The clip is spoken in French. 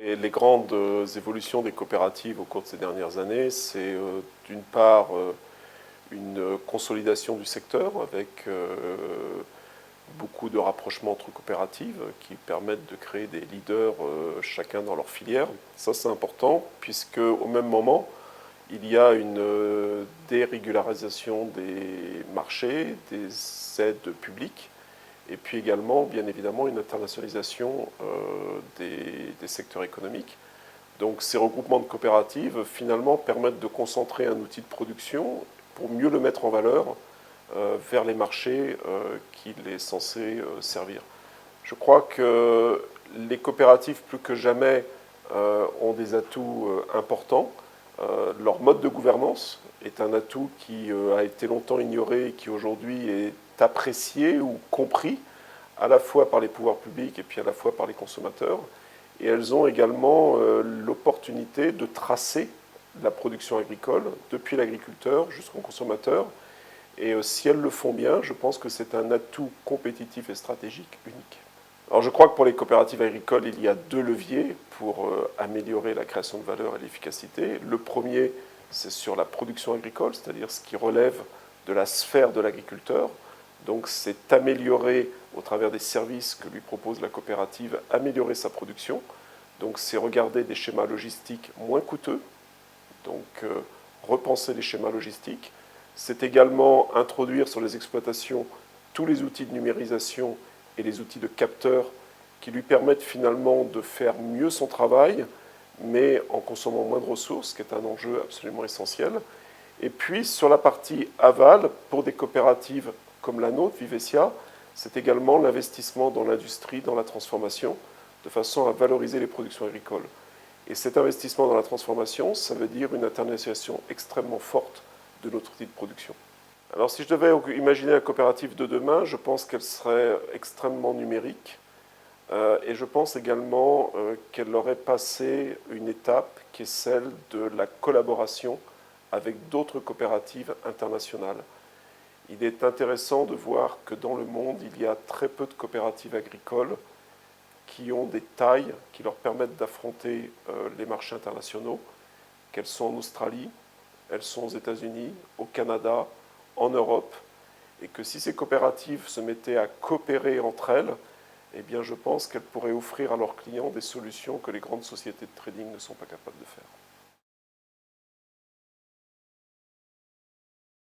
Et les grandes évolutions des coopératives au cours de ces dernières années, c'est d'une part une consolidation du secteur avec beaucoup de rapprochements entre coopératives qui permettent de créer des leaders chacun dans leur filière. Ça c'est important puisque au même moment, il y a une dérégularisation des marchés, des aides publiques et puis également, bien évidemment, une internationalisation des secteurs économiques. Donc ces regroupements de coopératives, finalement, permettent de concentrer un outil de production pour mieux le mettre en valeur vers les marchés qu'il est censé servir. Je crois que les coopératives, plus que jamais, ont des atouts importants. Leur mode de gouvernance est un atout qui a été longtemps ignoré et qui aujourd'hui est apprécié ou compris à la fois par les pouvoirs publics et puis à la fois par les consommateurs. Et elles ont également l'opportunité de tracer la production agricole depuis l'agriculteur jusqu'au consommateur. Et si elles le font bien, je pense que c'est un atout compétitif et stratégique unique. Alors je crois que pour les coopératives agricoles, il y a deux leviers pour améliorer la création de valeur et l'efficacité. Le premier, c'est sur la production agricole, c'est-à-dire ce qui relève de la sphère de l'agriculteur. Donc c'est améliorer, au travers des services que lui propose la coopérative, améliorer sa production. Donc c'est regarder des schémas logistiques moins coûteux, donc repenser les schémas logistiques. C'est également introduire sur les exploitations tous les outils de numérisation et les outils de capteurs qui lui permettent finalement de faire mieux son travail, mais en consommant moins de ressources, ce qui est un enjeu absolument essentiel. Et puis sur la partie aval, pour des coopératives comme la nôtre, Vivesia, c'est également l'investissement dans l'industrie, dans la transformation, de façon à valoriser les productions agricoles. Et cet investissement dans la transformation, ça veut dire une internationalisation extrêmement forte de notre outil de production. Alors si je devais imaginer la coopérative de demain, je pense qu'elle serait extrêmement numérique et je pense également qu'elle aurait passé une étape qui est celle de la collaboration avec d'autres coopératives internationales. Il est intéressant de voir que dans le monde, il y a très peu de coopératives agricoles qui ont des tailles qui leur permettent d'affronter les marchés internationaux, qu'elles sont en Australie, elles sont aux États-Unis, au Canada, en Europe, et que si ces coopératives se mettaient à coopérer entre elles, eh bien je pense qu'elles pourraient offrir à leurs clients des solutions que les grandes sociétés de trading ne sont pas capables de faire.